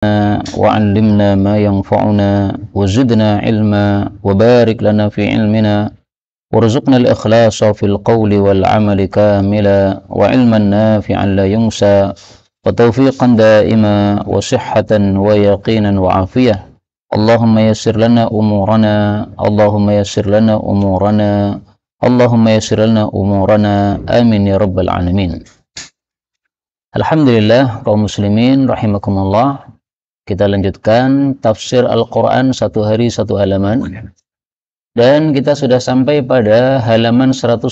وعلمنا ما ينفعنا وزدنا علما وبارك لنا في علمنا وارزقنا الإخلاص في القول والعمل كاملا وعلما نافعا لا ينسى وتوفيقا دائما وصحة ويقينا وعافية. اللهم يسر لنا أمورنا اللهم يسر لنا أمورنا اللهم يسر لنا أمورنا آمين يا رب العالمين. Alhamdulillah kaum muslimin rahimakumullah. Kita lanjutkan tafsir Al-Quran satu hari satu halaman. Dan kita sudah sampai pada halaman 156,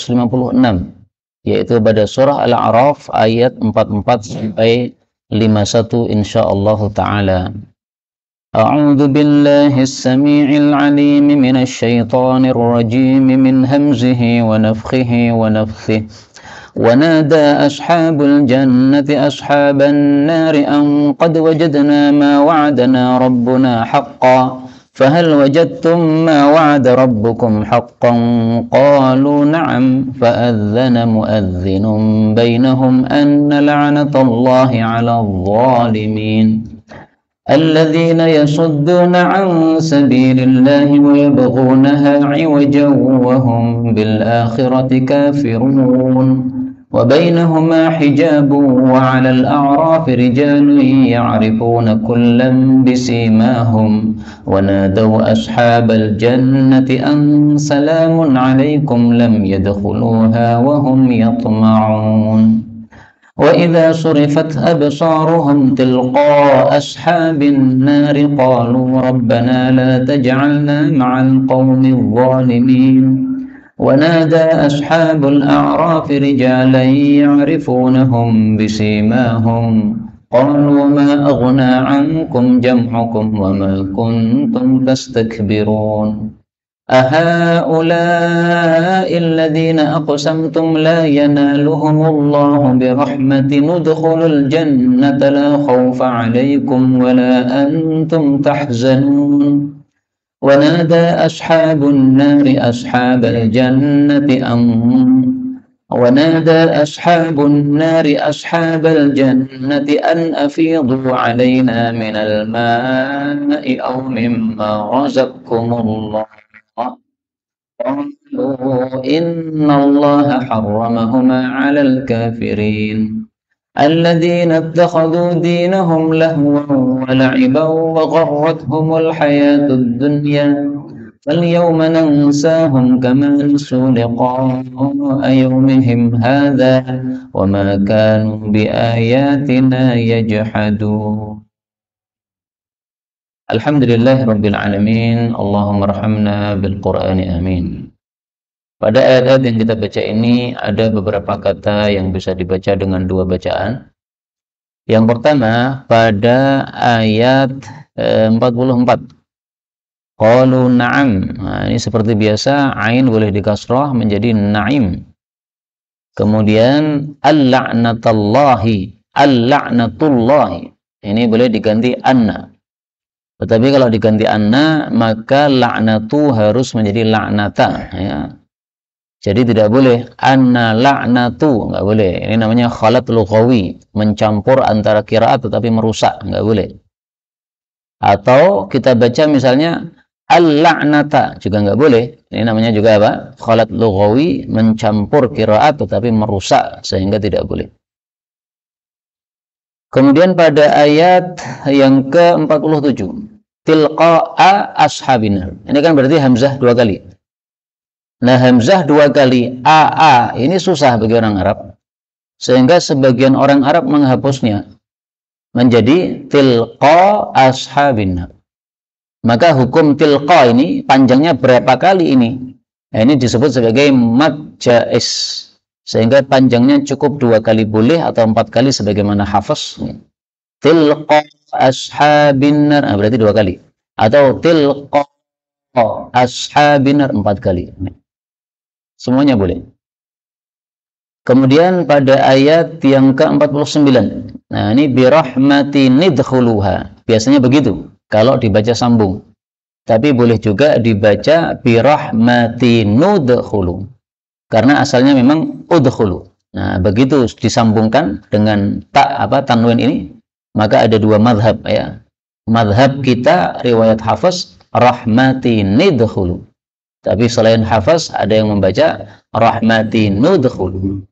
yaitu pada surah Al-A'raf ayat 44 sampai 51 insyaallah ta'ala. A'udzu billahis samii'il 'aliim minasy syaithaanir rajiim min hamzihi wa nafthihi wa nafthihi. ونادى أصحاب الجنة أصحاب النار أن قد وجدنا ما وعدنا ربنا حقا فهل وجدتم ما وعد ربكم حقا قالوا نعم فأذن مؤذن بينهم أن لعنة الله على الظالمين الذين يصدون عن سبيل الله ويبغونها عوجا وهم بالآخرة كافرون وبينهما حجاب وعلى الأعراف رجال يعرفون كلا بسيماهم ونادوا أصحاب الجنة أن سلام عليكم لم يدخلوها وهم يطمعون وإذا صرفت أبصارهم تلقاء أصحاب النار قالوا ربنا لا تجعلنا مع القوم الظالمين ونادى أصحاب الأعراف رجالا يعرفونهم بسيماهم قالوا ما أغنى عنكم جمعكم وما كنتم تستكبرون أهؤلاء الذين أقسمتم لا ينالهم الله برحمة ادخلوا الجنة لا خوف عليكم ولا أنتم تحزنون ونادى أصحاب النار أصحاب الجنة أن أفيضوا علينا من الماء أو مما رزقكم الله قالوا إن الله حرمهما على الكافرين الذين اتخذوا دينهم لهوا ولعبا وغرتهم الحياة الدنيا فاليوم ننساهم كما نسوا لقاء يومهم هذا وما كانوا بآياتنا يجحدون. Alhamdulillah Rabbil Alamin. Allahumma rahamna bil Qur'ani amin. Pada ayat-ayat yang kita baca ini ada beberapa kata yang bisa dibaca dengan dua bacaan. Yang pertama pada ayat 44. Qalu na'am. Nah, ini seperti biasa ain boleh dikasrah menjadi na'im. Kemudian al-la'natullahi. Ini boleh diganti anna. Tetapi kalau diganti anna maka la'natu harus menjadi la'nata, ya. Jadi tidak boleh anna la'natu, enggak boleh. Ini namanya khalat lughawi, mencampur antara qiraat tetapi merusak, enggak boleh. Atau kita baca misalnya al-la'nata juga enggak boleh. Ini namanya juga apa? Khalat lughawi, mencampur qiraat tetapi merusak sehingga tidak boleh. Kemudian pada ayat yang ke-47, tilqa'a ashabinar. Ini kan berarti hamzah dua kali. Nah, hamzah dua kali AA ini susah bagi orang Arab, sehingga sebagian orang Arab menghapusnya menjadi tilqa ashabina. Maka hukum tilqa ini panjangnya berapa kali ini? Nah, ini disebut sebagai mad jaiz, sehingga panjangnya cukup dua kali boleh atau empat kali sebagaimana Hafiz. Tilqa ashabinar, nah, berarti dua kali, atau tilqa ashabinar empat kali. Semuanya boleh. Kemudian pada ayat yang ke-49. Nah, ini birahmati nidkhuluha. Biasanya begitu kalau dibaca sambung. Tapi boleh juga dibaca birahmati nudkhulu. Karena asalnya memang udkhulu. Nah, begitu disambungkan dengan tanwin ini, maka ada dua madhab, ya. madhab kita riwayat Hafs rahmati nidkhulu. Tapi selain Hafs ada yang membaca rahmati nudkhulu.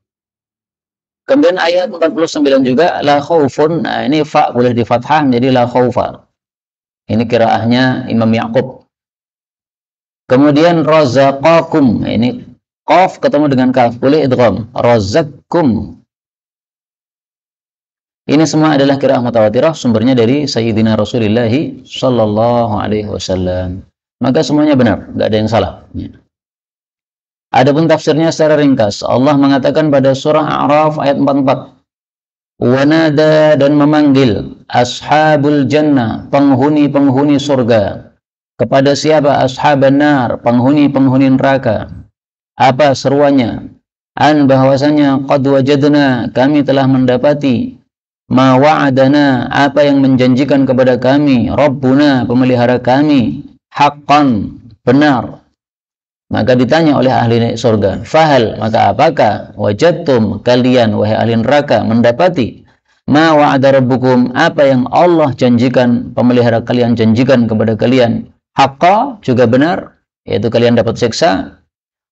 Kemudian ayat 49 juga la khaufun. Nah, ini fa boleh di fathah menjadi la khaufa. Ini qiraahnya Imam Ya'qub. Kemudian razaqakum. Nah, ini qaf ketemu dengan kaf, boleh idgham. Razaqkum. Ini semua adalah qiraah mutawatirah, sumbernya dari Sayyidina Rasulullah sallallahu alaihi wasallam. Maka semuanya benar, enggak ada yang salah. Adapun tafsirnya secara ringkas, Allah mengatakan pada surah A'raf ayat 44, wanada dan memanggil ashabul jannah, penghuni-penghuni surga. Kepada siapa? Ashaban nar, penghuni-penghuni neraka. Apa seruannya? An bahwasanya qad wajadna, kami telah mendapati ma wa'adana, apa yang menjanjikan kepada kami Rabbuna, pemelihara kami, haqqan, benar. Maka ditanya oleh ahli surga, fahal, maka apakah wajadtum, kalian wahai ahli neraka mendapati ma wa'ada rabbukum, apa yang Allah janjikan, pemelihara kalian janjikan kepada kalian, haqqa, juga benar, yaitu kalian dapat siksa.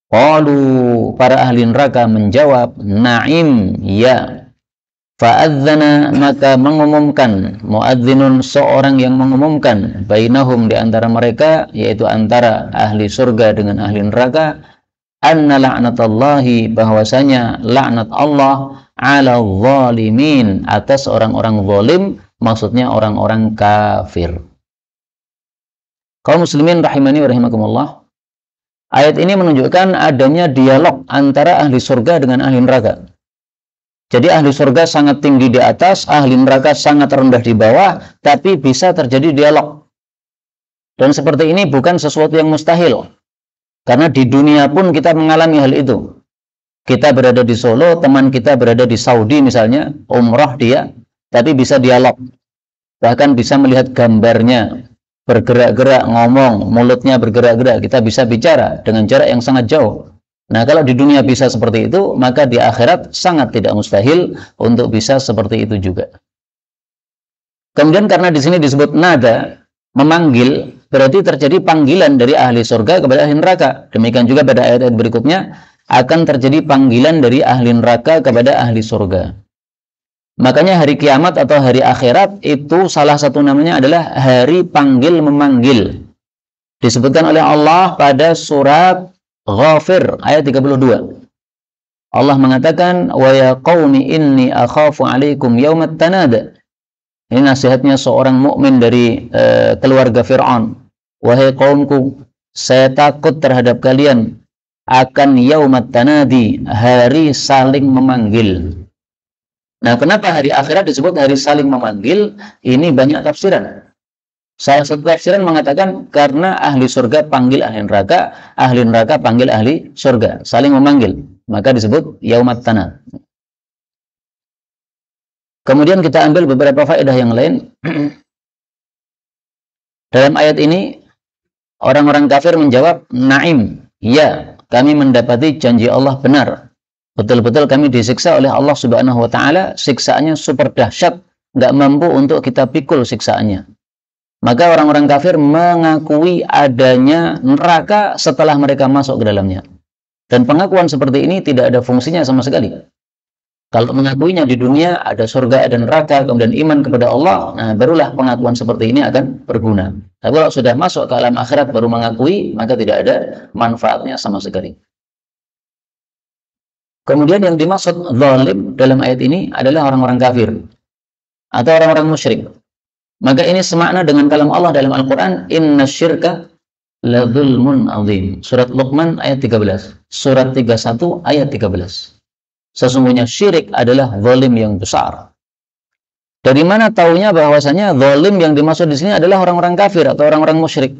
Qalu, para ahli neraka menjawab, na'im, ya. Fa'adzana, maka mengumumkan, muadzinun, seorang yang mengumumkan, bainahum, di antara mereka, yaitu antara ahli surga dengan ahli neraka, anna la'natallahi, bahwasanya laknat Allah, ala zalimin, atas orang-orang zalim, maksudnya orang-orang kafir. Kaum muslimin rahimani wa rahimakumullah, ayat ini menunjukkan adanya dialog antara ahli surga dengan ahli neraka. Jadi ahli surga sangat tinggi di atas, ahli neraka sangat rendah di bawah, tapi bisa terjadi dialog. Dan seperti ini bukan sesuatu yang mustahil. Karena di dunia pun kita mengalami hal itu. Kita berada di Solo, teman kita berada di Saudi misalnya, umrah dia, tapi bisa dialog. Bahkan bisa melihat gambarnya, bergerak-gerak, ngomong, mulutnya bergerak-gerak, kita bisa bicara dengan jarak yang sangat jauh. Nah, kalau di dunia bisa seperti itu, maka di akhirat sangat tidak mustahil untuk bisa seperti itu juga. Kemudian karena di sini disebut nada, memanggil, berarti terjadi panggilan dari ahli surga kepada ahli neraka. Demikian juga pada ayat-ayat berikutnya akan terjadi panggilan dari ahli neraka kepada ahli surga. Makanya hari kiamat atau hari akhirat itu salah satu namanya adalah hari panggil memanggil. Disebutkan oleh Allah pada surat Ghafir ayat 32. Allah mengatakan, wa ya qaumi inni akhafu alaikum yaumat tanada. Ini nasihatnya seorang mukmin dari keluarga Fir'aun. Wahai kaumku, saya takut terhadap kalian akan yaumat tanadi, hari saling memanggil. Nah, kenapa hari akhirat disebut hari saling memanggil? Ini banyak tafsiran. Salah satu tafsiran mengatakan karena ahli surga panggil ahli neraka panggil ahli surga, saling memanggil, maka disebut yaumat tanad. Kemudian kita ambil beberapa faedah yang lain. Dalam ayat ini orang-orang kafir menjawab, na'im, ya, kami mendapati janji Allah benar. Betul-betul kami disiksa oleh Allah Subhanahu wa taala, siksaannya super dahsyat, nggak mampu untuk kita pikul siksaannya. Maka orang-orang kafir mengakui adanya neraka setelah mereka masuk ke dalamnya. Dan pengakuan seperti ini tidak ada fungsinya sama sekali. Kalau mengakuinya di dunia ada surga, ada neraka, kemudian iman kepada Allah, nah barulah pengakuan seperti ini akan berguna. Tapi kalau sudah masuk ke alam akhirat baru mengakui, maka tidak ada manfaatnya sama sekali. Kemudian yang dimaksud zalim dalam ayat ini adalah orang-orang kafir atau orang-orang musyrik. Maka ini semakna dengan kalam Allah dalam Al-Quran, inna syirka la zulmun azim. Surat Luqman ayat 13. Surat 31 ayat 13. Sesungguhnya syirik adalah zalim yang besar. Dari mana taunya bahwasanya zalim yang dimaksud di sini adalah orang-orang kafir atau orang-orang musyrik?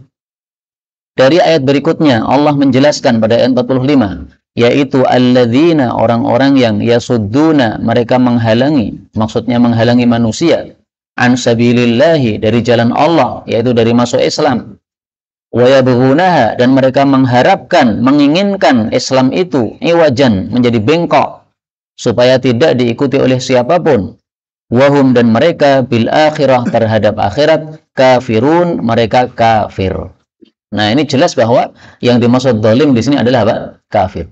Dari ayat berikutnya Allah menjelaskan pada ayat 45, yaitu alladzina, orang-orang yang yasudduna, mereka menghalangi, maksudnya menghalangi manusia, an sabilillahi, dari jalan Allah, yaitu dari masuk Islam, wa yabghunaha, dan mereka mengharapkan, menginginkan Islam itu iwajan, menjadi bengkok, supaya tidak diikuti oleh siapapun, wahum, dan mereka bil akhirah, terhadap akhirat, kafirun, mereka kafir. Nah, ini jelas bahwa yang dimaksud zalim di sini adalah apa? Kafir.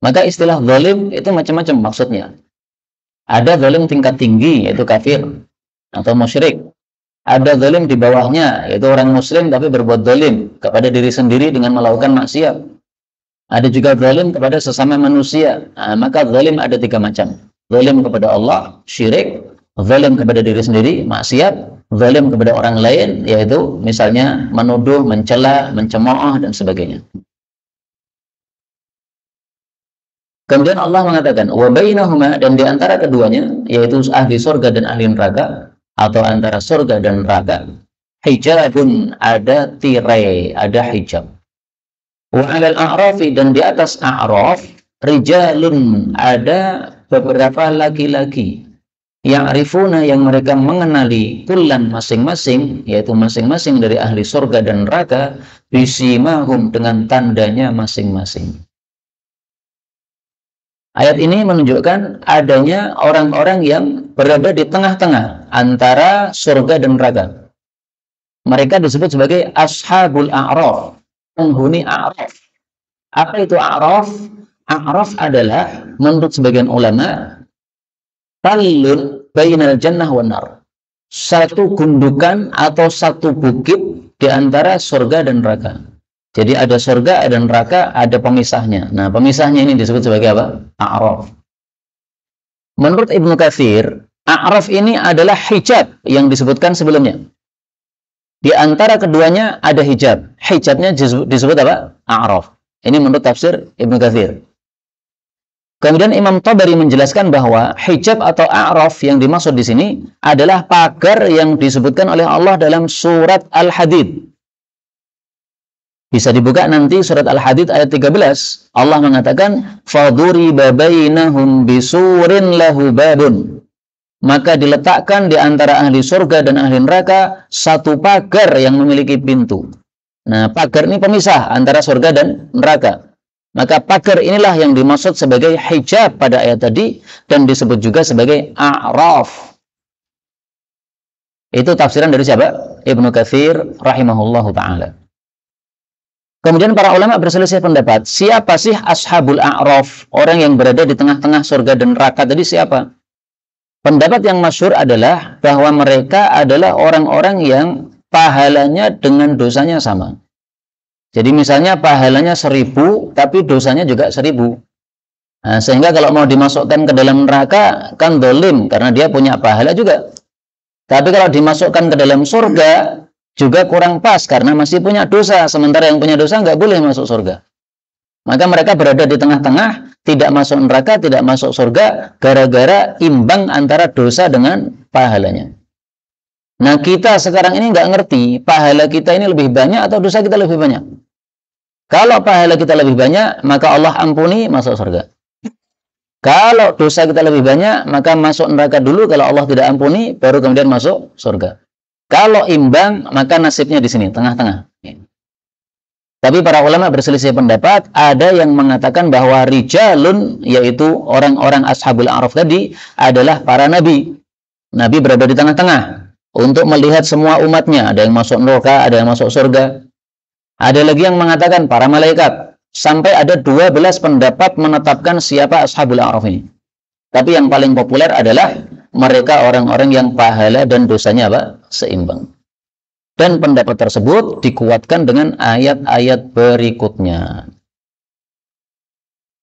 Maka istilah zalim itu macam-macam maksudnya. Ada zalim tingkat tinggi, yaitu kafir atau musyrik. Ada zalim di bawahnya, yaitu orang muslim tapi berbuat zalim kepada diri sendiri dengan melakukan maksiat. Ada juga zalim kepada sesama manusia. Nah, maka zalim ada 3 macam. Zalim kepada Allah, syirik. Zalim kepada diri sendiri, maksiat. Zalim kepada orang lain, yaitu misalnya menuduh, mencela, mencemooh, dan sebagainya. Kemudian Allah mengatakan, wa bainahuma, dan di antara keduanya, yaitu ahli surga dan ahli neraka, atau antara surga dan neraka, hijabun, ada tirai, ada hijab. Wa 'alal a'rafi, dan di atas a'raf, rijalun, ada beberapa laki-laki, ya'rifuna, yang mereka mengenali, kullan, masing-masing, yaitu masing-masing dari ahli surga dan neraka, bisimahum, dengan tandanya masing-masing. Ayat ini menunjukkan adanya orang-orang yang berada di tengah-tengah antara surga dan neraka. Mereka disebut sebagai ashabul a'raf, penghuni a'raf. Apa itu a'raf? A'raf adalah, menurut sebagian ulama, talun bainal jannah wan nar, satu gundukan atau satu bukit di antara surga dan neraka. Jadi ada surga, ada neraka, ada pemisahnya. Nah, pemisahnya ini disebut sebagai apa? A'raf. Menurut Ibnu Katsir, a'raf ini adalah hijab yang disebutkan sebelumnya. Di antara keduanya ada hijab. Hijabnya disebut apa? A'raf. Ini menurut tafsir Ibnu Katsir. Kemudian Imam Tabari menjelaskan bahwa hijab atau a'raf yang dimaksud di sini adalah pagar yang disebutkan oleh Allah dalam surat Al-Hadid. Bisa dibuka nanti surat Al-Hadid ayat 13. Allah mengatakan, faduriba bainahum bisurin lahu babun. Maka diletakkan di antara ahli surga dan ahli neraka satu pagar yang memiliki pintu. Nah, pagar ini pemisah antara surga dan neraka. Maka pagar inilah yang dimaksud sebagai hijab pada ayat tadi, dan disebut juga sebagai a'raf. Itu tafsiran dari siapa? Ibnu Katsir rahimahullahu ta'ala. Kemudian para ulama berselisih pendapat, siapa sih ashabul a'raf? Orang yang berada di tengah-tengah surga dan neraka tadi siapa? Pendapat yang masyhur adalah bahwa mereka adalah orang-orang yang pahalanya dengan dosanya sama. Jadi misalnya pahalanya 1000, tapi dosanya juga 1000. Nah, sehingga kalau mau dimasukkan ke dalam neraka, kan dolim, karena dia punya pahala juga. Tapi kalau dimasukkan ke dalam surga, juga kurang pas, karena masih punya dosa. Sementara yang punya dosa nggak boleh masuk surga. Maka mereka berada di tengah-tengah, tidak masuk neraka, tidak masuk surga, gara-gara imbang antara dosa dengan pahalanya. Nah, kita sekarang ini nggak ngerti, pahala kita ini lebih banyak atau dosa kita lebih banyak. Kalau pahala kita lebih banyak, maka Allah ampuni, masuk surga. Kalau dosa kita lebih banyak, maka masuk neraka dulu. Kalau Allah tidak ampuni, baru kemudian masuk surga. Kalau imbang, maka nasibnya di sini, tengah-tengah. Tapi para ulama berselisih pendapat, ada yang mengatakan bahwa rijalun, yaitu orang-orang ashabul a'raf tadi, adalah para nabi. Nabi berada di tengah-tengah untuk melihat semua umatnya. Ada yang masuk neraka, ada yang masuk surga. Ada lagi yang mengatakan para malaikat. Sampai ada 12 pendapat menetapkan siapa ashabul a'raf ini. Tapi yang paling populer adalah mereka orang-orang yang pahala dan dosanya apa? Seimbang. Dan pendapat tersebut dikuatkan dengan ayat-ayat berikutnya.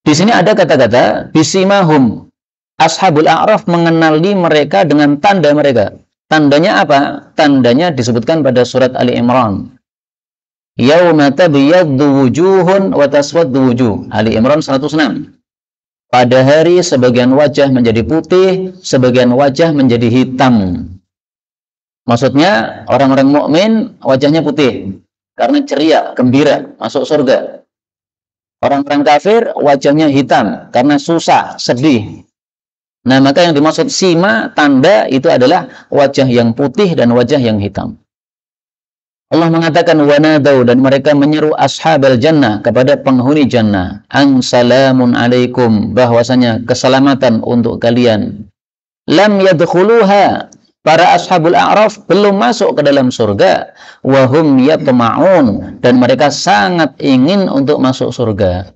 Di sini ada kata-kata bisimahum. Ashabul a'raf mengenali mereka dengan tanda mereka. Tandanya apa? Tandanya disebutkan pada surat Ali Imran. Yauma tabyaddu wujuhun wa taswaddu wujuh. Ali Imran 106. Pada hari sebagian wajah menjadi putih, sebagian wajah menjadi hitam. Maksudnya orang-orang mukmin wajahnya putih karena ceria, gembira, masuk surga. Orang-orang kafir wajahnya hitam karena susah, sedih. Nah, maka yang dimaksud sima, tanda, itu adalah wajah yang putih dan wajah yang hitam. Allah mengatakan wanadau, dan mereka menyeru ashabal jannah, kepada penghuni jannah, an salamun alaikum, bahwasanya keselamatan untuk kalian. Lam yadkhuluha, para ashabul a'raf belum masuk ke dalam surga, wahum yatma'un, dan mereka sangat ingin untuk masuk surga.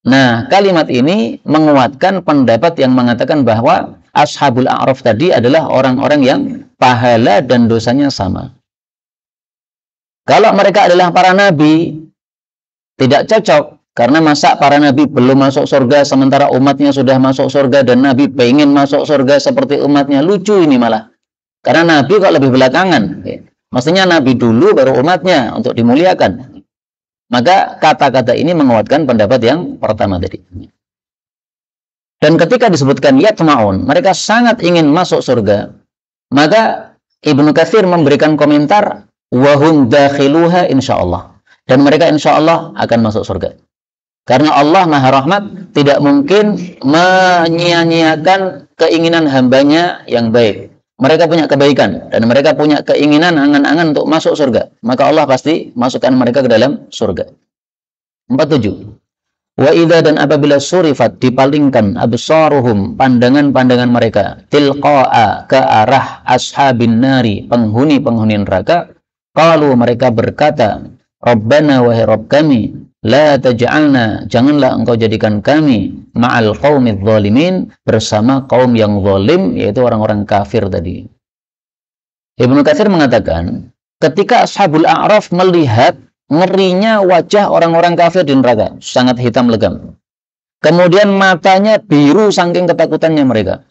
Nah, kalimat ini menguatkan pendapat yang mengatakan bahwa ashabul a'raf tadi adalah orang-orang yang pahala dan dosanya sama. Kalau mereka adalah para nabi, tidak cocok. Karena masa para nabi belum masuk surga sementara umatnya sudah masuk surga, dan nabi pengen masuk surga seperti umatnya. Lucu ini malah. Karena nabi kok lebih belakangan. Maksudnya nabi dulu baru umatnya untuk dimuliakan. Maka kata-kata ini menguatkan pendapat yang pertama tadi. Dan ketika disebutkan yatma'un, mereka sangat ingin masuk surga, maka Ibnu Katsir memberikan komentar, wahum dakhiluha insyaallah. Dan mereka insyaallah akan masuk surga. Karena Allah Maha Rahmat tidak mungkin menyia-nyiakan keinginan hambanya yang baik. Mereka punya kebaikan dan mereka punya keinginan angan-angan untuk masuk surga. Maka Allah pasti masukkan mereka ke dalam surga. 47. Wa idza, dan apabila surifat, dipalingkan, absaruhum, pandangan-pandangan mereka, tilqa'a, ke arah ashabin nari, penghuni-penghuni neraka, qalu, mereka berkata, Rabbana, wahai Rabb kami, la taj'alna, janganlah engkau jadikan kami, ma'al qaumidz zalimin, bersama kaum yang zalim, yaitu orang-orang kafir tadi. Ibnu Katsir mengatakan, ketika ashabul a'raf melihat ngerinya wajah orang-orang kafir di neraka, sangat hitam legam. Kemudian matanya biru saking ketakutannya mereka.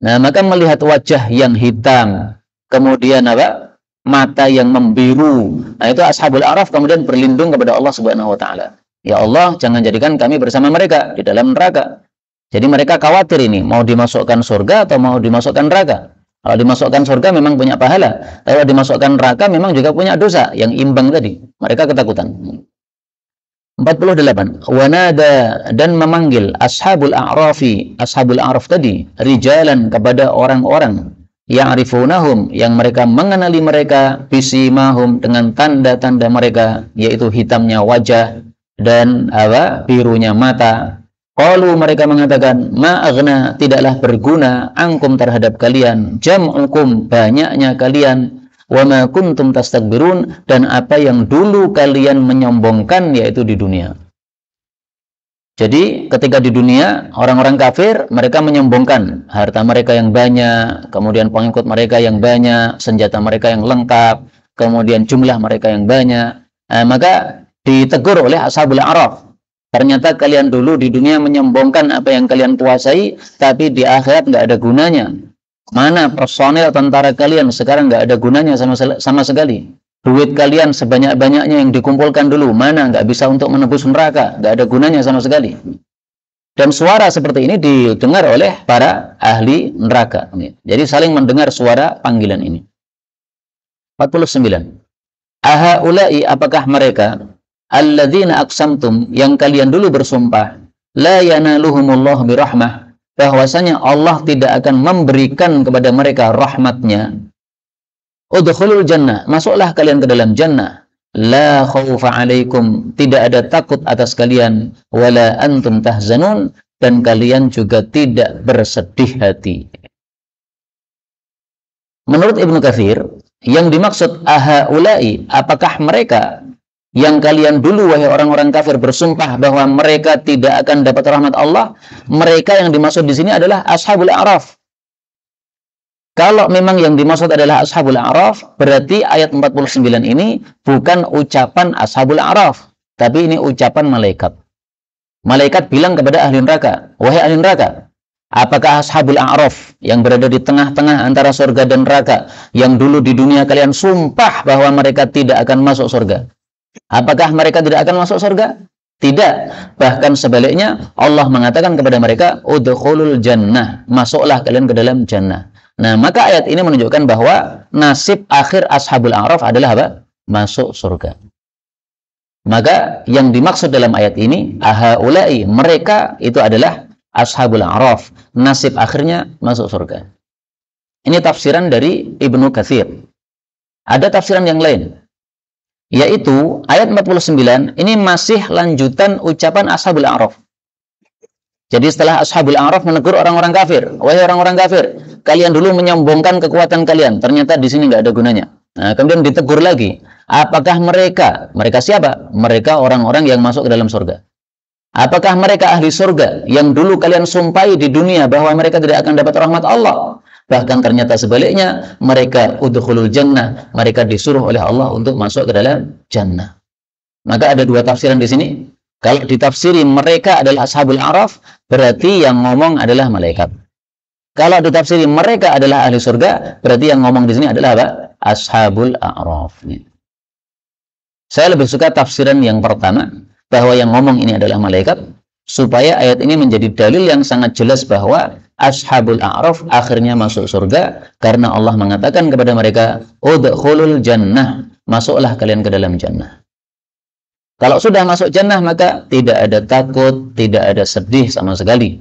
Nah, maka melihat wajah yang hitam, kemudian apa? Mata yang membiru. Nah, itu ashabul a'raf kemudian berlindung kepada Allah Subhanahu wa taala. Ya Allah, jangan jadikan kami bersama mereka di dalam neraka. Jadi mereka khawatir ini mau dimasukkan surga atau mau dimasukkan neraka. Kalau dimasukkan surga memang punya pahala. Kalau dimasukkan neraka memang juga punya dosa yang imbang tadi. Mereka ketakutan. 48. Wanada, dan memanggil ashabul a'rafi, ashabul a'raf tadi, rijalan, kepada orang-orang, ya'rifunahum, yang mereka mengenali mereka, bisimahum, dengan tanda-tanda mereka, yaitu hitamnya wajah dan birunya mata. Qalu, mereka mengatakan, ma'aghna, tidaklah berguna, angkum, terhadap kalian, jam'ukum, banyaknya kalian, wa ma kuntum tastakbirun, dan apa yang dulu kalian menyombongkan, yaitu di dunia. Jadi ketika di dunia orang-orang kafir, mereka menyombongkan harta mereka yang banyak, kemudian pengikut mereka yang banyak, senjata mereka yang lengkap, kemudian jumlah mereka yang banyak. Maka ditegur oleh ashabul a'raf, ternyata kalian dulu di dunia menyombongkan apa yang kalian kuasai, tapi di akhirat nggak ada gunanya. Mana personel tentara kalian sekarang nggak ada gunanya sama sekali. Duit kalian sebanyak-banyaknya yang dikumpulkan dulu, mana nggak bisa untuk menebus neraka, nggak ada gunanya sama sekali. Dan suara seperti ini didengar oleh para ahli neraka. Jadi saling mendengar suara panggilan ini. 49. Ahaulai, apakah mereka, alladzina aqsamtum, yang kalian dulu bersumpah, la yanaluhumullahu birahmah, bahwasanya Allah tidak akan memberikan kepada mereka rahmatnya. Udkhulul jannah, masuklah kalian ke dalam jannah. La khaufa alaikum, tidak ada takut atas kalian, wala antum tahzanun, dan kalian juga tidak bersedih hati. Menurut Ibnu Katsir, yang dimaksud ahaulai, apakah mereka yang kalian dulu wahai orang-orang kafir bersumpah bahwa mereka tidak akan dapat rahmat Allah, mereka yang dimaksud di sini adalah ashabul a'raf. Kalau memang yang dimaksud adalah ashabul a'raf, berarti ayat 49 ini bukan ucapan ashabul a'raf, tapi ini ucapan malaikat. Malaikat bilang kepada ahli neraka, wahai ahli neraka, apakah ashabul a'raf yang berada di tengah-tengah antara surga dan neraka, yang dulu di dunia kalian sumpah bahwa mereka tidak akan masuk surga, apakah mereka tidak akan masuk surga? Tidak. Bahkan sebaliknya, Allah mengatakan kepada mereka, udkhulul jannah, masuklah kalian ke dalam jannah. Nah, maka ayat ini menunjukkan bahwa nasib akhir ashabul a'raf adalah apa? Masuk surga. Maka yang dimaksud dalam ayat ini, ahaulai, mereka itu adalah ashabul a'raf. Nasib akhirnya masuk surga. Ini tafsiran dari Ibnu Katsir. Ada tafsiran yang lain, yaitu ayat 49 ini masih lanjutan ucapan ashabul a'raf. Jadi setelah ashabul a'raf menegur orang-orang kafir, wahai orang-orang kafir, kalian dulu menyombongkan kekuatan kalian, ternyata di sini nggak ada gunanya. Nah, kemudian ditegur lagi, apakah mereka siapa? Mereka orang-orang yang masuk ke dalam surga. Apakah mereka ahli surga yang dulu kalian sumpahi di dunia bahwa mereka tidak akan dapat rahmat Allah? Bahkan ternyata sebaliknya, mereka udkhulul jannah, mereka disuruh oleh Allah untuk masuk ke dalam jannah. Maka ada dua tafsiran di sini. Kalau ditafsiri mereka adalah ashabul a'raf, berarti yang ngomong adalah malaikat. Kalau ditafsiri mereka adalah ahli surga, berarti yang ngomong di sini adalah apa? Ashabul a'raf. Saya lebih suka tafsiran yang pertama, bahwa yang ngomong ini adalah malaikat, supaya ayat ini menjadi dalil yang sangat jelas bahwa ashabul a'raf akhirnya masuk surga, karena Allah mengatakan kepada mereka, udkhulul jannah, masuklah kalian ke dalam jannah. Kalau sudah masuk jannah, maka tidak ada takut, tidak ada sedih sama sekali.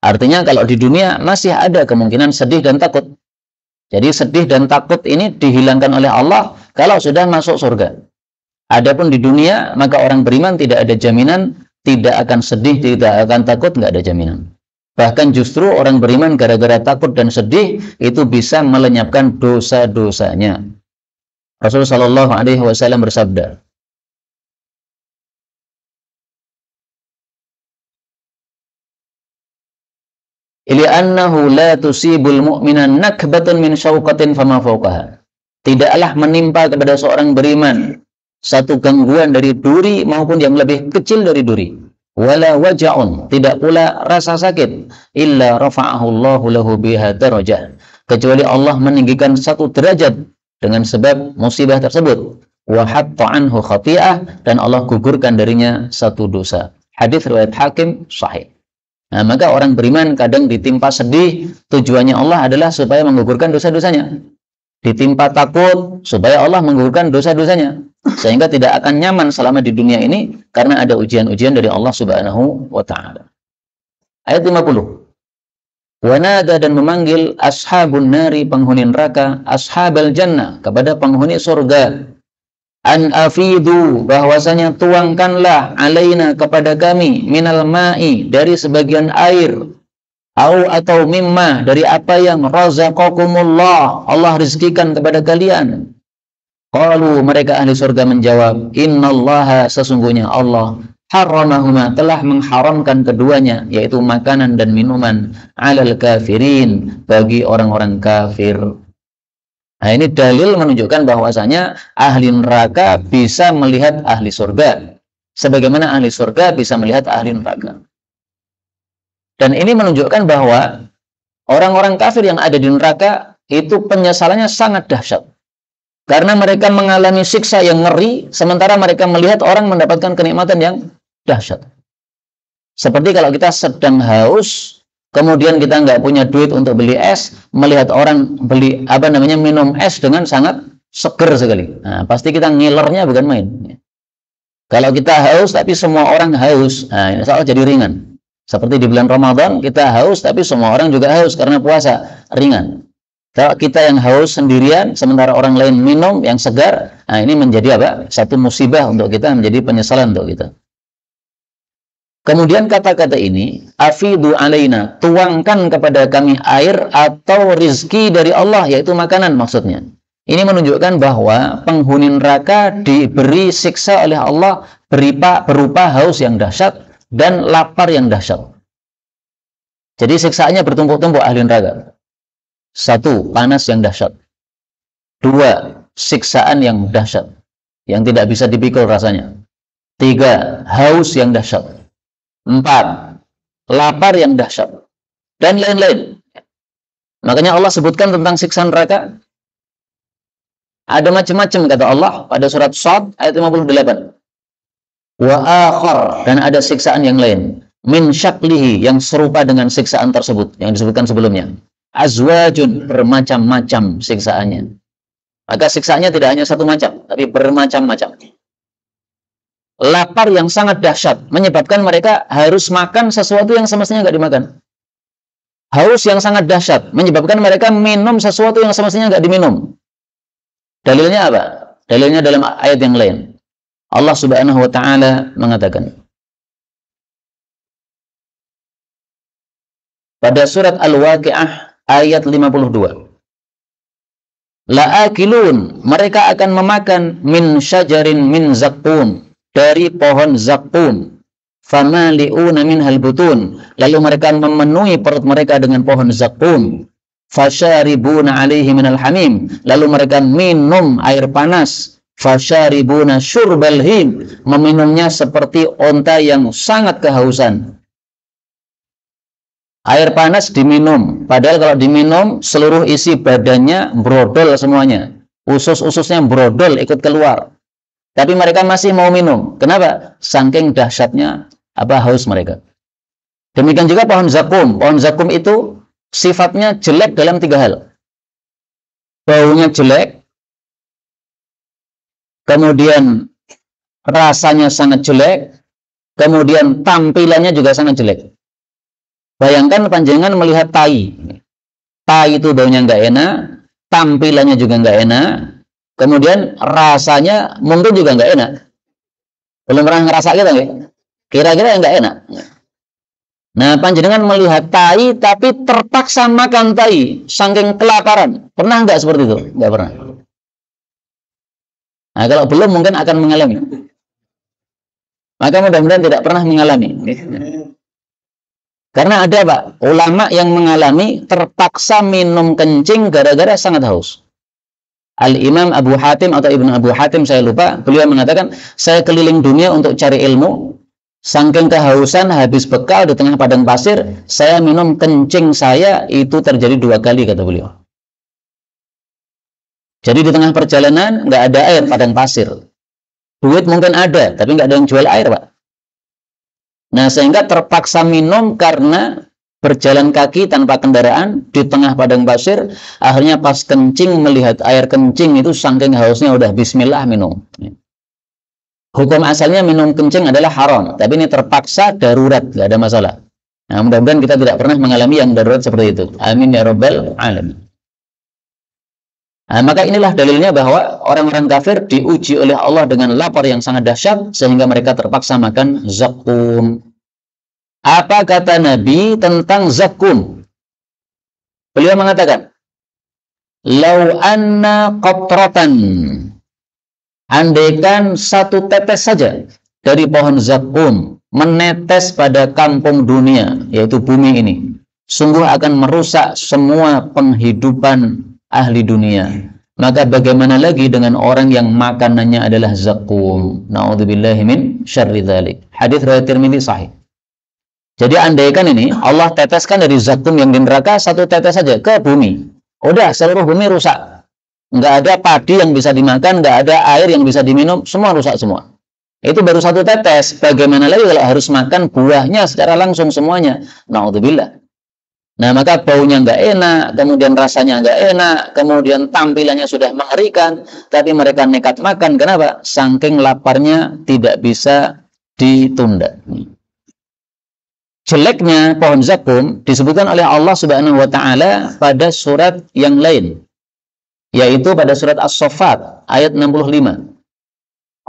Artinya kalau di dunia masih ada kemungkinan sedih dan takut. Jadi sedih dan takut ini dihilangkan oleh Allah kalau sudah masuk surga. Adapun di dunia, maka orang beriman tidak ada jaminan, tidak akan sedih, tidak akan takut, nggak ada jaminan. Bahkan justru orang beriman gara-gara takut dan sedih, itu bisa melenyapkan dosa-dosanya. Rasulullah SAW bersabda, "Li'annahu la tusibul mu'minan nakbatun min syauqatin fama fawqaha." Tidaklah menimpa kepada seorang beriman satu gangguan dari duri maupun yang lebih kecil dari duri. Wala waja'un, tidak pula rasa sakit, illa rafa'ahu Allahu lahu biha darajah, kecuali Allah meninggikan satu derajat dengan sebab musibah tersebut. Wa hatta anhu khati'ah, dan Allah gugurkan darinya satu dosa. Hadis riwayat Hakim sahih. Nah, maka orang beriman kadang ditimpa sedih, tujuannya Allah adalah supaya menggugurkan dosa-dosanya. Ditimpa takut, supaya Allah menggugurkan dosa-dosanya. Sehingga tidak akan nyaman selama di dunia ini, karena ada ujian-ujian dari Allah Subhanahu wa Ta'ala. Ayat 50. Wanada, dan memanggil ashabun nari, penghuni neraka, ashabal jannah, kepada penghuni surga. An afidu, bahwasanya tuangkanlah alaina, kepada kami, minal ma'i, dari sebagian air, atau mimma, dari apa yang razaqakumullah, Allah rizkikan kepada kalian. Qalu, mereka ahli surga menjawab, innallaha, sesungguhnya Allah, harramahuma, telah mengharamkan keduanya, yaitu makanan dan minuman, alal kafirin, bagi orang-orang kafir. Nah, ini dalil menunjukkan bahwasanya ahli neraka bisa melihat ahli surga, sebagaimana ahli surga bisa melihat ahli neraka. Dan ini menunjukkan bahwa orang-orang kafir yang ada di neraka itu penyesalannya sangat dahsyat, karena mereka mengalami siksa yang ngeri, sementara mereka melihat orang mendapatkan kenikmatan yang dahsyat. Seperti kalau kita sedang haus, kemudian kita nggak punya duit untuk beli es, melihat orang beli minum es dengan sangat seger sekali. Nah, pasti kita ngilernya bukan main. Kalau kita haus tapi semua orang haus, nah, insya Allah jadi ringan. Seperti di bulan Ramadan kita haus tapi semua orang juga haus karena puasa, ringan. Kalau kita yang haus sendirian, sementara orang lain minum yang segar, nah ini menjadi apa? Satu musibah untuk kita, menjadi penyesalan untuk kita. Kemudian kata-kata ini, afidu alaina, tuangkan kepada kami air atau rizki dari Allah, yaitu makanan maksudnya. Ini menunjukkan bahwa penghuni neraka diberi siksa oleh Allah berupa haus yang dahsyat dan lapar yang dahsyat. Jadi siksaannya bertumpuk-tumpuk ahli neraka. 1, panas yang dahsyat. 2, siksaan yang dahsyat, yang tidak bisa dipikul rasanya. 3, haus yang dahsyat. 4, lapar yang dahsyat, dan lain-lain. Makanya Allah sebutkan tentang siksa neraka. Ada macam-macam, kata Allah pada surat Shad ayat 58. Wa akhar, dan ada siksaan yang lain, min syaklihi, yang serupa dengan siksaan tersebut yang disebutkan sebelumnya. Azwajun, bermacam-macam siksaannya. Maka siksaannya tidak hanya satu macam, tapi bermacam-macam. Lapar yang sangat dahsyat, menyebabkan mereka harus makan sesuatu yang semestinya nggak dimakan. Haus yang sangat dahsyat, menyebabkan mereka minum sesuatu yang semestinya nggak diminum. Dalilnya apa? Dalilnya dalam ayat yang lain. Allah Subhanahu wa Ta'ala mengatakan pada surat Al-Waqi'ah ayat 52. La'akilun, mereka akan memakan min syajarin min zaqqum, dari pohon zaqqum. Famali'una minhal butun, lalu mereka memenuhi perut mereka dengan pohon zaqqum. Fasyaribuna alaihi minal hamim, lalu mereka minum air panas. Fasyaribuna syurbal him, meminumnya seperti onta yang sangat kehausan. Air panas diminum, padahal kalau diminum seluruh isi badannya brodol semuanya, usus-ususnya brodol ikut keluar. Tapi mereka masih mau minum. Kenapa? Saking dahsyatnya haus mereka. Demikian juga pohon zakum. Pohon zakum itu sifatnya jelek dalam 3 hal. Baunya jelek, kemudian rasanya sangat jelek, kemudian tampilannya juga sangat jelek. Bayangkan panjenengan melihat tai. Tai itu baunya nggak enak, tampilannya juga nggak enak, kemudian rasanya mungkin juga nggak enak. Belum pernah ngerasa gitu nggak? Kira-kira nggak enak. Nah, panjenengan melihat tai tapi terpaksa makan tai, saking kelaparan. Pernah nggak seperti itu? Nggak pernah. Nah, kalau belum mungkin akan mengalami. Maka mudah-mudahan tidak pernah mengalami. Karena ada Pak, ulama yang mengalami terpaksa minum kencing gara-gara sangat haus. Al-Imam Abu Hatim atau Ibnu Abu Hatim, saya lupa, beliau mengatakan, saya keliling dunia untuk cari ilmu, saking kehausan habis bekal di tengah padang pasir, saya minum kencing saya itu terjadi 2 kali, kata beliau. Jadi di tengah perjalanan nggak ada air, padang pasir. Duit mungkin ada, tapi nggak ada yang jual air Pak. Nah, sehingga terpaksa minum karena berjalan kaki tanpa kendaraan di tengah padang pasir. Akhirnya pas kencing, melihat air kencing itu saking hausnya udah bismillah minum. Hukum asalnya minum kencing adalah haram, tapi ini terpaksa darurat, nggak ada masalah. Nah, mudah-mudahan kita tidak pernah mengalami yang darurat seperti itu. Amin ya rabbal alamin. Nah, maka inilah dalilnya bahwa orang-orang kafir diuji oleh Allah dengan lapar yang sangat dahsyat sehingga mereka terpaksa makan zakum. Apa kata Nabi tentang zakum? Beliau mengatakan, "Lau anna qatratan." Andaikan 1 tetes saja dari pohon zakum menetes pada kampung dunia, yaitu bumi ini, sungguh akan merusak semua penghidupan ahli dunia. Maka bagaimana lagi dengan orang yang makanannya adalah zakum? Na'udzubillahi min syarri dzalik. Hadis riwayat Tirmidzi sahih. Jadi andaikan ini Allah teteskan dari zakum yang di neraka 1 tetes saja ke bumi, udah seluruh bumi rusak. Nggak ada padi yang bisa dimakan, nggak ada air yang bisa diminum, semua rusak semua. Itu baru 1 tetes. Bagaimana lagi kalau harus makan buahnya secara langsung semuanya? Na'udzubillah. Nah, maka baunya nggak enak, kemudian rasanya nggak enak, kemudian tampilannya sudah mengerikan, tapi mereka nekat makan. Kenapa? Saking laparnya tidak bisa ditunda. Jeleknya pohon zakum disebutkan oleh Allah Subhanahu wa Ta'ala pada surat yang lain, yaitu pada surat As-Saffat ayat 65.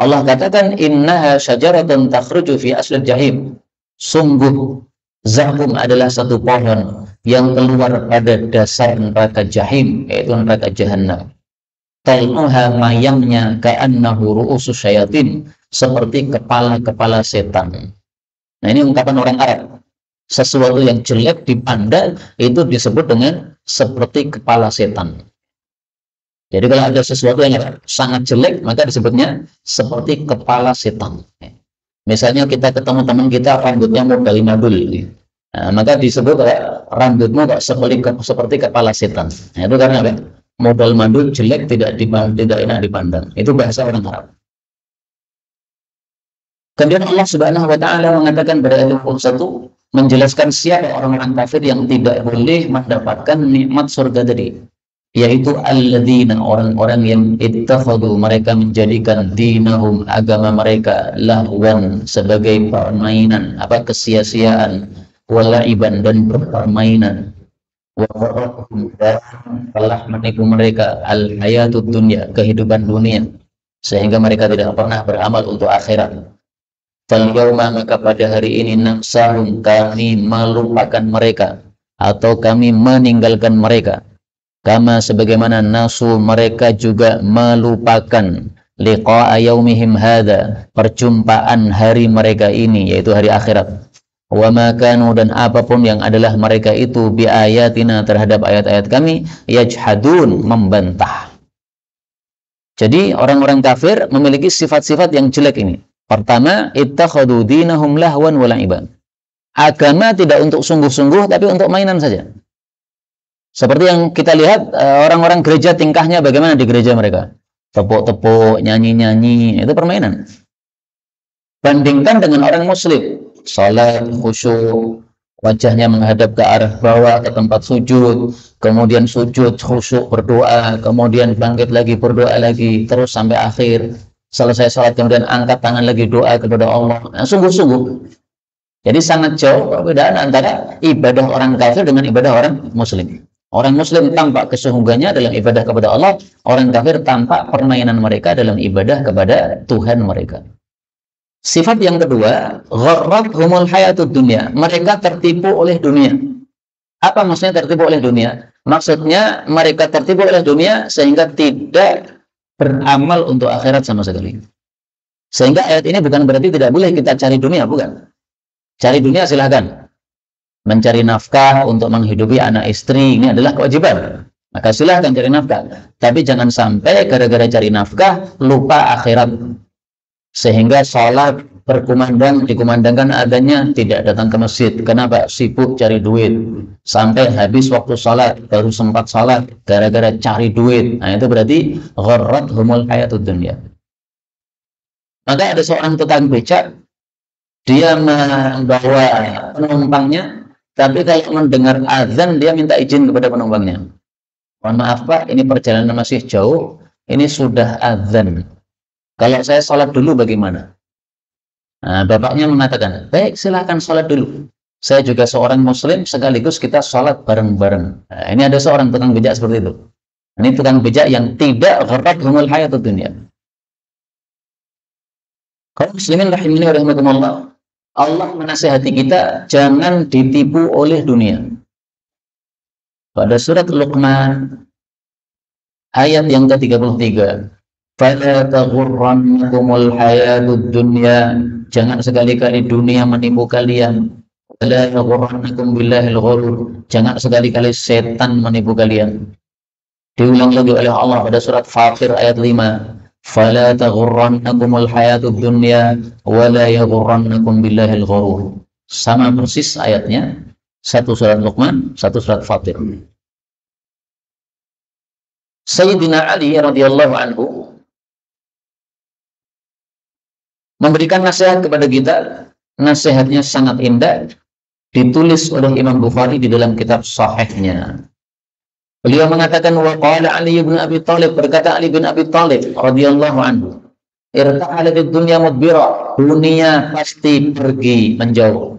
Allah katakan, innaha syajaratun takhruju fi aslil jahim. Sungguh zakum adalah 1 pohon yang keluar pada dasar neraka jahim, yaitu neraka jahanam. Tal'uha, mayangnya ka'annahu ru'usus syayatin, seperti kepala-kepala setan. Nah, ini ungkapan orang Arab. Sesuatu yang jelek dipandang itu disebut dengan seperti kepala setan. Jadi kalau ada sesuatu yang sangat jelek, maka disebutnya seperti kepala setan. Misalnya kita ketemu teman kita rambutnya model madul, nah, maka disebut rambutmu kok seperti kepala setan. Nah, itu karena apa? Model madul jelek, tidak enak dipandang. Itu bahasa orang Arab. Kemudian Allah Subhanahu wa Ta'ala mengatakan pada ayat 21, menjelaskan siapa orang-orang kafir yang tidak boleh mendapatkan nikmat surga tadi, yaitu alladzina, orang-orang yang ittakhadhu, mereka menjadikan dinahum, agama mereka, lahwan, sebagai permainan, kesia-siaan, walaiban, dan permainan, dan telah menipu mereka al-hayatud dunya, kehidupan dunia, sehingga mereka tidak pernah beramal untuk akhirat. Fal yauma, maka pada hari ini, nansahum, kami melupakan mereka, atau kami meninggalkan mereka. Kama sebagaimana nasu mereka juga melupakan liqa'a yaumihim hadza, perjumpaan hari mereka ini, yaitu hari akhirat. Wa ma kanu, dan apapun yang adalah mereka itu, bi ayatina, terhadap ayat-ayat kami, yajhadun, membantah. Jadi orang-orang kafir memiliki sifat-sifat yang jelek ini. Pertama, ittakhadhu dinahum lahwan wa la'iban. Agama tidak untuk sungguh-sungguh, tapi untuk mainan saja. Seperti yang kita lihat orang-orang gereja, tingkahnya bagaimana di gereja mereka. Tepuk-tepuk, nyanyi-nyanyi, itu permainan. Bandingkan dengan orang muslim, salat khusyuk, wajahnya menghadap ke arah bawah, ke tempat sujud, kemudian sujud khusyuk berdoa, kemudian bangkit lagi berdoa lagi, terus sampai akhir. Selesai salat kemudian angkat tangan lagi doa kepada Allah. Nah, sungguh-sungguh. Jadi sangat jauh perbedaan antara ibadah orang kafir dengan ibadah orang muslim. Orang muslim tampak kesungguhannya dalam ibadah kepada Allah, orang kafir tampak permainan mereka dalam ibadah kepada Tuhan mereka. Sifat yang kedua, gharrathumul hayatud dunya. Mereka tertipu oleh dunia. Apa maksudnya tertipu oleh dunia? Maksudnya mereka tertipu oleh dunia sehingga tidak beramal untuk akhirat sama sekali. Sehingga ayat ini bukan berarti tidak boleh kita cari dunia, bukan. Cari dunia silahkan. Mencari nafkah untuk menghidupi anak istri, ini adalah kewajiban. Maka silahkan cari nafkah. Tapi jangan sampai gara-gara cari nafkah lupa akhirat. Sehingga sholat dikumandangkan adanya, tidak datang ke masjid. Kenapa? Sibuk cari duit. Sampai habis waktu sholat, baru sempat sholat gara-gara cari duit. Nah, itu berarti gharrathumul hayatud dunya. Maka ada seorang tukang becak, dia membawa penumpangnya, tapi kalau mendengar azan dia minta izin kepada penumpangnya. Mohon maaf Pak, ini perjalanan masih jauh, ini sudah azan. Kalau saya sholat dulu bagaimana? Nah, bapaknya mengatakan, baik silahkan sholat dulu. Saya juga seorang muslim, sekaligus kita sholat bareng-bareng. Nah, ini ada seorang tukang becak seperti itu. Ini tukang becak yang tidak gharrathumul hayatud dunya. Kaum muslimin rahimani wa rahimakumullah, Allah menasihati kita jangan ditipu oleh dunia. Pada surat Luqman ayat yang ke-33, fala taghurrannakumul hayatud dunya, jangan sekali-kali dunia menipu kalian. Fala taghurrannakum billahil ghurur, jangan sekali-kali setan menipu kalian. Diulang lagi oleh Allah pada surat Fatir ayat 5, fala taghurrannakumul hayatud dunya wala yaghurrannakum billahil ghurur. Sama persis ayatnya, satu surat Luqman, satu surat Fatir. Sayyidina Ali radhiyallahu anhu memberikan nasihat kepada kita. Nasihatnya sangat indah, ditulis oleh Imam Bukhari di dalam kitab sahihnya. Beliau mengatakan, wa qala Ali bin Abi Thalib, berkata Ali bin Abi Thalib radhiyallahu anhu, irtahalatid dunya mudbira, dunia pasti pergi menjauh.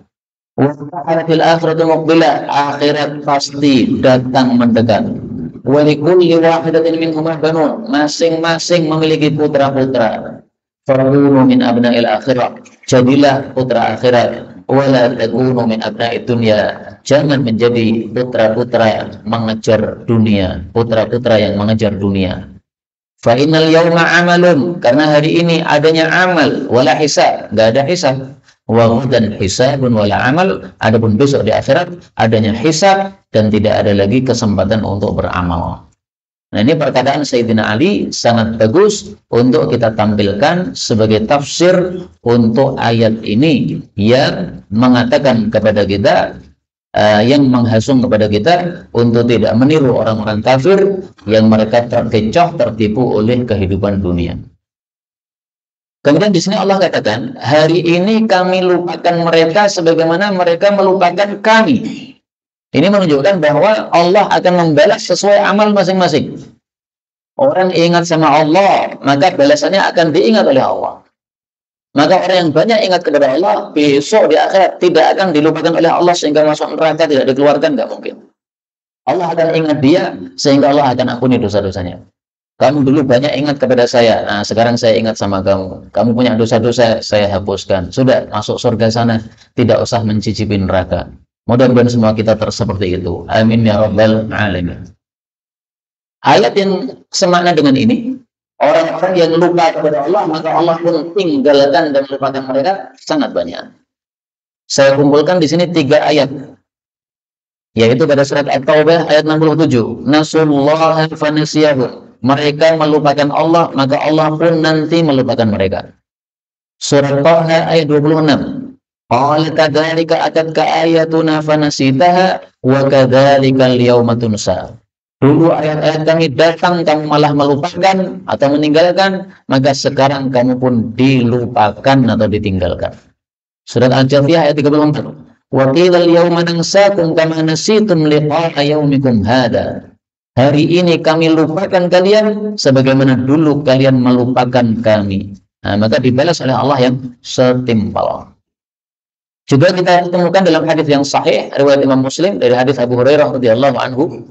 Wa irtahalatil akhiratu muqbilah, akhirat pasti datang mendekat. Wa likulli wahidatin minhuma banun, masing-masing memiliki putra-putra. Farunu min abna'il akhirah, jadilah putra akhirat. Wala takunu min abna'id dunya, jangan menjadi putra-putra mengejar dunia, putra-putra yang mengejar dunia. Fa innal yawma amalun, karena hari ini adanya amal, wala hisab, enggak ada hisab. Wa ghadan hisabun wala amal, adapun besok di akhirat adanya hisab dan tidak ada lagi kesempatan untuk beramal. Nah, ini perkataan Sayyidina Ali sangat bagus untuk kita tampilkan sebagai tafsir untuk ayat ini yang mengatakan kepada kita, yang menghasung kepada kita untuk tidak meniru orang-orang kafir yang mereka terkecoh, tertipu oleh kehidupan dunia. Kemudian di sini Allah katakan, hari ini kami lupakan mereka sebagaimana mereka melupakan kami. Ini menunjukkan bahwa Allah akan membalas sesuai amal masing-masing. Orang ingat sama Allah, maka balasannya akan diingat oleh Allah. Maka orang yang banyak ingat kepada Allah, besok di akhirat tidak akan dilupakan oleh Allah sehingga masuk neraka tidak dikeluarkan, nggak mungkin. Allah akan ingat dia sehingga Allah akan ampuni dosa-dosanya. Kamu dulu banyak ingat kepada saya, nah sekarang saya ingat sama kamu. Kamu punya dosa-dosa, saya hapuskan. Sudah masuk surga sana, tidak usah mencicipi neraka. Mudah-mudahan semua kita seperti itu. Amin ya rabbal alamin. Ayat yang semakna dengan ini, orang-orang yang lupa kepada Allah, maka Allah pun tinggalkan dan melupakan mereka sangat banyak. Saya kumpulkan di sini 3 ayat, yaitu pada surat At-Taubah ayat 67. Nasullaha fanasiyahum. Mereka melupakan Allah, maka Allah pun nanti melupakan mereka. Surat Taha ayat 26. Qala kadzalika atatka ayatuna fanasitaha wa kadzalika al-yauma tunsa. Dulu ayat-ayat kami datang, kamu malah melupakan atau meninggalkan, maka sekarang kamu pun dilupakan atau ditinggalkan. Surat Al-Jathiyah ayat 34. Wa qila al-yauma nansakum kama nasitum liqa'a yaumikum hada. Hari ini kami lupakan kalian sebagaimana dulu kalian melupakan kami. Nah, maka dibalas oleh Allah yang setimpal. Juga kita temukan dalam hadis yang sahih riwayat Imam Muslim dari hadis Abu Hurairah radhiyallahu anhu,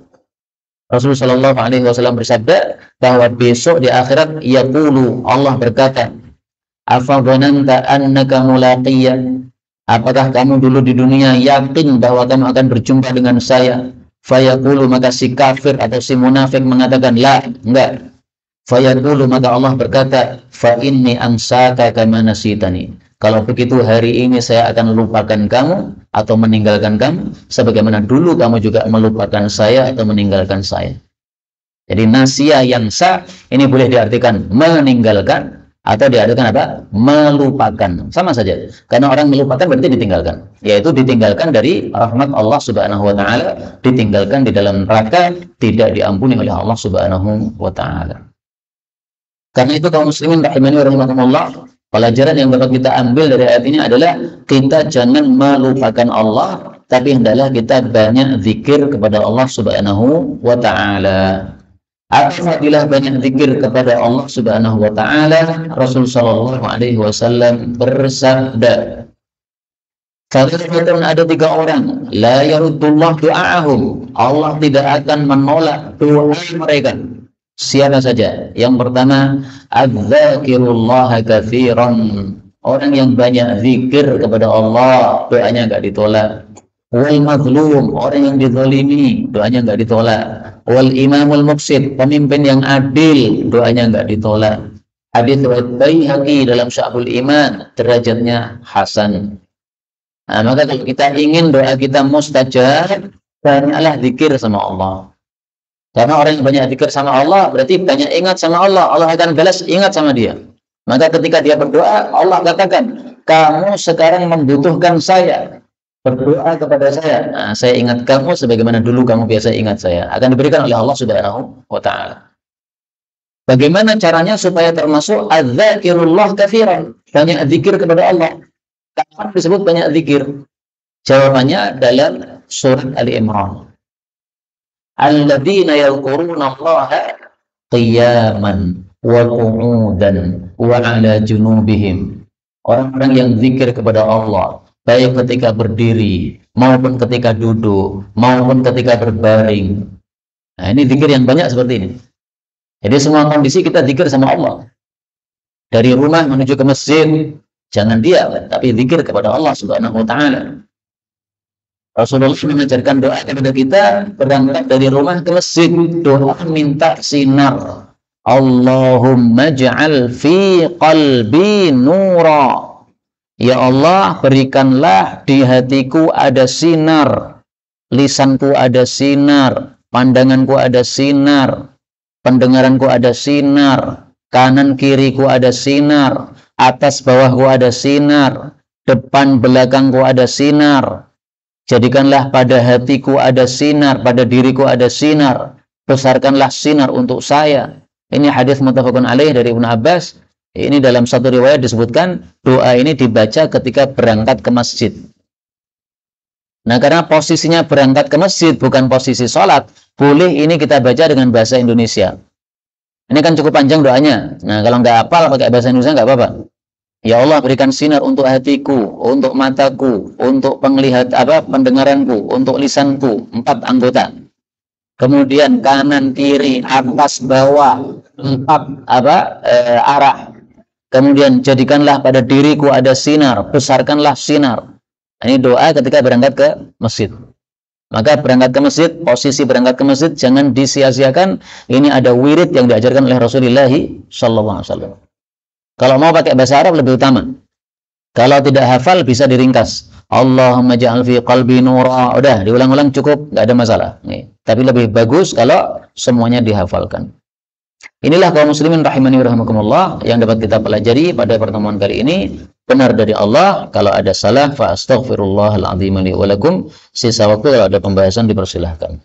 Rasulullah shallallahu alaihi wasallam bersabda bahwa besok di akhirat yaqulu, Allah berkata, afa dhananta annaka mulaqiyya, apakah kamu dulu di dunia yakin bahwa kamu akan berjumpa dengan saya? Fayaqulu, maka si kafir atau si munafik mengatakan la, enggak. Fayaqulu, maka Allah berkata, fa inni ansaka kama nasitani. Kalau begitu hari ini saya akan lupakan kamu atau meninggalkan kamu sebagaimana dulu kamu juga melupakan saya atau meninggalkan saya. Jadi nasya yang sah ini boleh diartikan meninggalkan atau diartikan apa? Melupakan. Sama saja. Karena orang melupakan berarti ditinggalkan. Yaitu ditinggalkan dari rahmat Allah Subhanahu wa taala, ditinggalkan di dalam neraka, tidak diampuni oleh Allah Subhanahu wa taala. Karena itu kaum muslimin rahimani wa rahimakumullah, pelajaran yang dapat kita ambil dari ayat ini adalah kita jangan melupakan Allah, tapi hendaklah kita banyak zikir kepada Allah Subhanahu wa taala. Apabila banyak zikir kepada Allah Subhanahu wa taala, Rasul sallallahu alaihi wasallam bersabda, "Salatun, ada 3 orang, la yaruddullah du'aahum." Allah tidak akan menolak doa mereka. Siapa saja? Yang pertama, adz-dzakirullaha katsiran. Orang yang banyak zikir kepada Allah, doanya enggak ditolak. Wal mazlum, orang yang dizalimi, doanya enggak ditolak. Wal imamul muqsid, pemimpin yang adil, doanya enggak ditolak. Hadits riwayat Baihaqi dalam Syu'abul Iman, derajatnya hasan. Nah, maka kalau kita ingin doa kita mustajab, banyaklah zikir sama Allah. Karena orang yang banyak zikir sama Allah berarti banyak ingat sama Allah, Allah akan balas ingat sama dia. Maka ketika dia berdoa, Allah katakan, kamu sekarang membutuhkan saya, berdoa kepada saya. Nah, saya ingat kamu sebagaimana dulu kamu biasa ingat saya. Akan diberikan oleh Allah Subhanahu wa taala. Bagaimana caranya supaya termasuk adz-dzakirullah katsiran, banyak zikir kepada Allah? Kapan disebut banyak zikir? Jawabannya dalam surat Ali Imran. Alladzina yadhkuruna Allaha qiyaman wa qu'udan wa 'ala junubihim. Orang-orang yang zikir kepada Allah baik ketika berdiri maupun ketika duduk maupun ketika berbaring. Nah, ini zikir yang banyak seperti ini. Jadi semua kondisi kita zikir sama Allah. Dari rumah menuju ke masjid, jangan diam, tapi zikir kepada Allah Subhanahu wa taala. Rasulullah mengajarkan doa kepada kita berangkat dari rumah ke masjid, doa minta sinar. Allahumma ja'al fi qalbi nura. Ya Allah, berikanlah di hatiku ada sinar, lisanku ada sinar, pandanganku ada sinar, pendengaranku ada sinar, kanan kiriku ada sinar, atas bawahku ada sinar, depan belakangku ada sinar. Jadikanlah pada hatiku ada sinar, pada diriku ada sinar. Besarkanlah sinar untuk saya. Ini hadis muttafaqun alaih dari Ibnu Abbas. Ini dalam satu riwayat disebutkan doa ini dibaca ketika berangkat ke masjid. Nah, karena posisinya berangkat ke masjid bukan posisi sholat, boleh ini kita baca dengan bahasa Indonesia. Ini kan cukup panjang doanya. Nah, kalau nggak hafal pakai bahasa Indonesia nggak apa-apa. Ya Allah, berikan sinar untuk hatiku, untuk mataku, untuk pendengaranku, untuk lisanku, 4 anggota. Kemudian kanan, kiri, atas, bawah, 4 arah. Kemudian jadikanlah pada diriku ada sinar, besarkanlah sinar. Ini doa ketika berangkat ke masjid. Maka berangkat ke masjid, posisi berangkat ke masjid jangan disia-siakan. Ini ada wirid yang diajarkan oleh Rasulullah SAW. Kalau mau pakai bahasa Arab lebih utama. Kalau tidak hafal bisa diringkas. Allahumma ja'al fi qalbi nura. Udah, diulang-ulang cukup, nggak ada masalah. Nih. Tapi lebih bagus kalau semuanya dihafalkan. Inilah kaum muslimin rahimani rahimakumullah yang dapat kita pelajari pada pertemuan kali ini. Benar dari Allah. Kalau ada salah fa astaghfirullahal azim li wa lakum. Sisa waktu kalau ada pembahasan dipersilahkan.